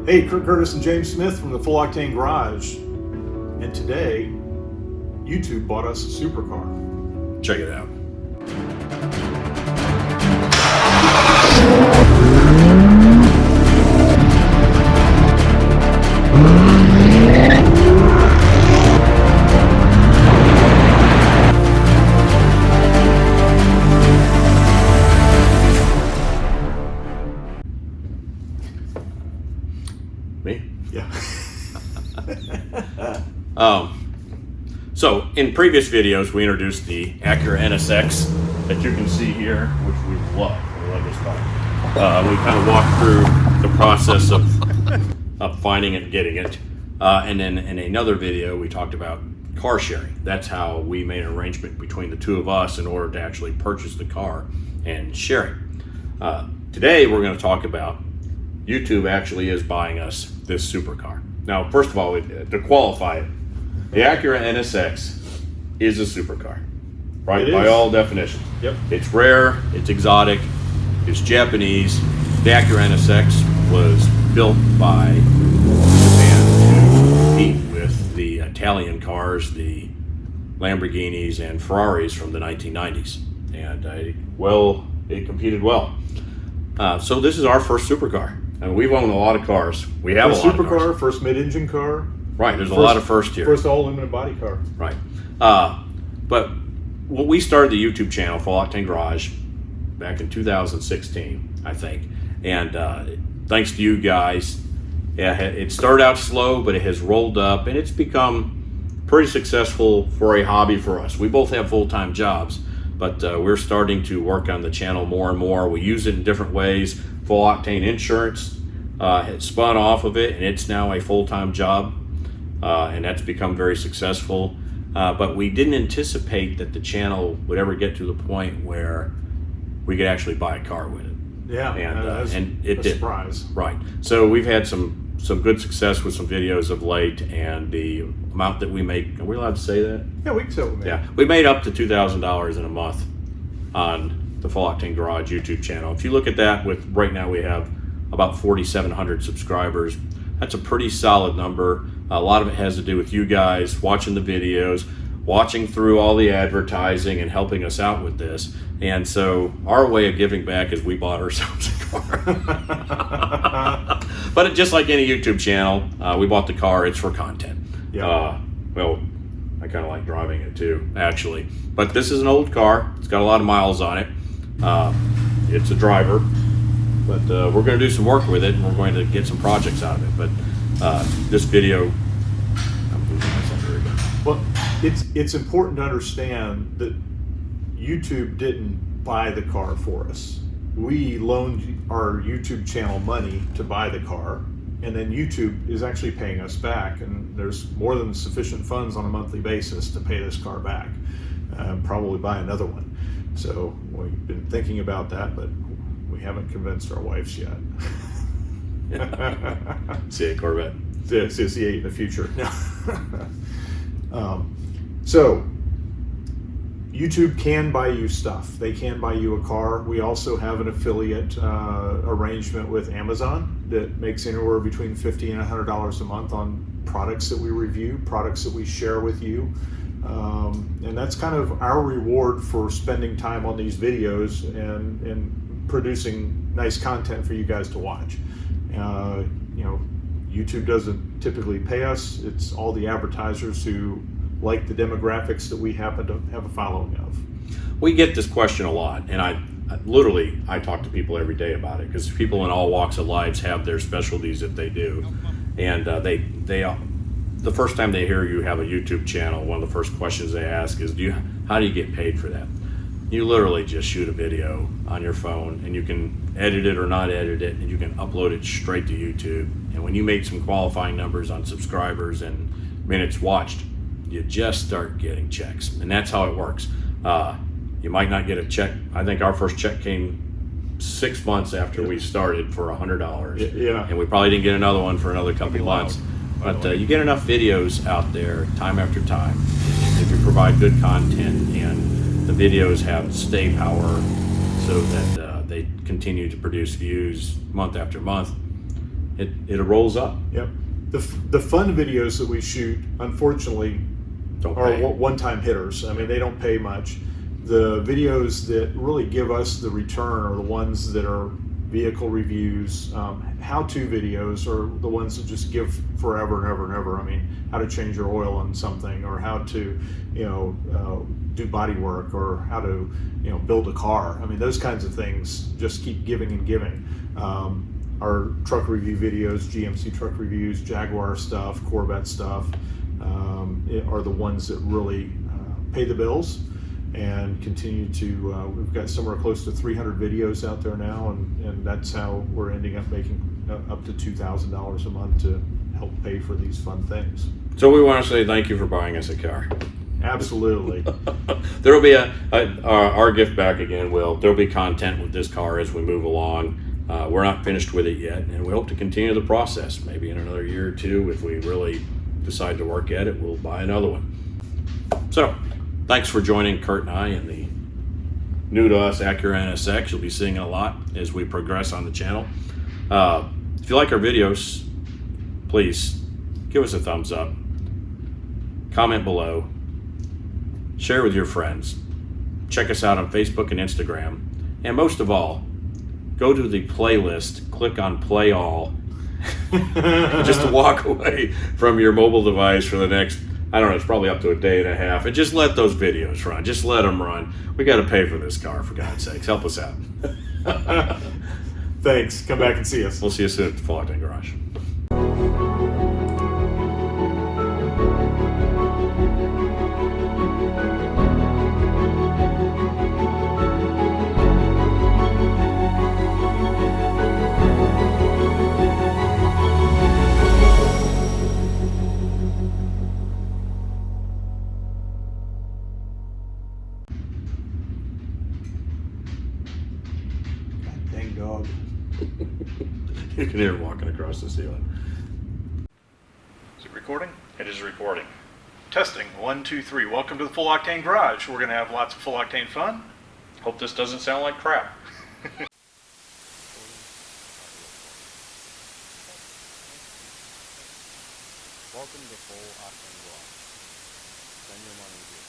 Hey, Kirk Curtis and James Smith from the Full Octane Garage. And today, YouTube bought us a supercar. Check it out. Me? Yeah. So in previous videos, we introduced the Acura NSX that you can see here, which we love. We love this car. We kind of walked through the process of finding it and getting it. And then in another video, we talked about car sharing. That's how we made an arrangement between the two of us in order to actually purchase the car and share it. Today, we're going to talk about YouTube actually is buying us this supercar. Now, first of all, to qualify it, the Acura NSX is a supercar, right? By all definitions. Yep. It's rare, it's exotic, it's Japanese. The Acura NSX was built by Japan to compete with the Italian cars, the Lamborghinis and Ferraris from the 1990s. And it competed well. So this is our first supercar. And we've owned a lot of cars. We have First a lot of supercar, cars. first mid-engine car. Right, there's a lot of first here. First all-aluminum body car. Right. But when we started the YouTube channel, Full Octane Garage, back in 2016, I think. And thanks to you guys, it started out slow, but it has rolled up, and it's become pretty successful for a hobby for us. We both have full-time jobs, but we're starting to work on the channel more and more. We use it in different ways. Full Octane Insurance has spun off of it, and it's now a full-time job. And that's become very successful. But we didn't anticipate that the channel would ever get to the point where we could actually buy a car with it. Yeah, and it did. Surprise. Right. So we've had some good success with some videos of late, and the amount that we make, are we allowed to say that? Yeah, we can say what we made. Yeah, we made up to $2,000 in a month on the Full Octane Garage YouTube channel. If you look at that, right now we have about 4,700 subscribers. That's a pretty solid number. A lot of it has to do with you guys watching the videos, watching through all the advertising and helping us out with this. And so our way of giving back is we bought ourselves a car. But just like any YouTube channel, we bought the car, it's for content. Yeah. Well, I kind of like driving it too, actually. But this is an old car. It's got a lot of miles on it. It's a driver. But we're going to do some work with it, and we're going to get some projects out of it. But this video, I'm losing myself here again. Well, it's important to understand that YouTube didn't buy the car for us. We loaned our YouTube channel money to buy the car, and then YouTube is actually paying us back, and there's more than sufficient funds on a monthly basis to pay this car back, probably buy another one. So we've been thinking about that, but we haven't convinced our wives yet. See a Corvette. See a C8 in the future. So YouTube can buy you stuff. They can buy you a car. We also have an affiliate arrangement with Amazon that makes anywhere between $50 and $100 a month on products that we review, products that we share with you. And that's kind of our reward for spending time on these videos and producing nice content for you guys to watch. YouTube doesn't typically pay us. It's all the advertisers who like the demographics that we happen to have a following of. We get this question a lot, and I talk to people every day about it, because people in all walks of lives have their specialties that they do. And the first time they hear you have a YouTube channel, one of the first questions they ask is, how do you get paid for that? You literally just shoot a video on your phone, and you can edit it or not edit it, and you can upload it straight to YouTube. And when you make some qualifying numbers on subscribers and minutes watched, you just start getting checks. And that's how it works. You might not get a check. I think our first check came 6 months after we started for $100. Yeah. And we probably didn't get another one for another couple months. But you get enough videos out there time after time. If you provide good content and the videos have stay power so that they continue to produce views month after month, it rolls up. Yep. The fun videos that we shoot, unfortunately, Don't are pay. one-time hitters. I mean, they don't pay much. The videos that really give us the return are the ones that are vehicle reviews, how-to videos, or the ones that just give forever and ever and ever. I mean, how to change your oil on something, or how to, do body work, or how to, build a car. I mean, those kinds of things just keep giving and giving. Our truck review videos, GMC truck reviews, Jaguar stuff, Corvette stuff, are the ones that really pay the bills and continue to, we've got somewhere close to 300 videos out there now, and that's how we're ending up making up to $2,000 a month to help pay for these fun things. So we want to say thank you for buying us a car. Absolutely. There will be our gift back again. There'll be content with this car as we move along. We're not finished with it yet, and we hope to continue the process. Maybe in another year or two, if we really decide to work at it, we'll buy another one. So, thanks for joining Kurt and I in the new to us Acura NSX. You'll be seeing it a lot as we progress on the channel. If you like our videos, please give us a thumbs up, comment below, share with your friends, check us out on Facebook and Instagram, and most of all, go to the playlist, click on play all, just to walk away from your mobile device for the next, I don't know, it's probably up to a day and a half, and just let those videos run. Just let them run. We got to pay for this car, for God's sakes. Help us out. Thanks. Come back and see us. We'll see you soon at the Full Octane Garage. Dang dog. You can hear him walking across the ceiling. Is it recording? It is recording. Testing, 1, 2, 3. Welcome to the Full Octane Garage. We're going to have lots of full octane fun. Hope this doesn't sound like crap. Welcome to Full Octane Garage. Spend your money here.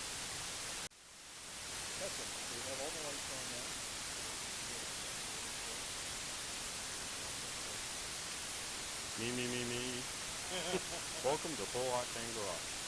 We have all the lights on now. Me. Welcome to Full Octane Garage.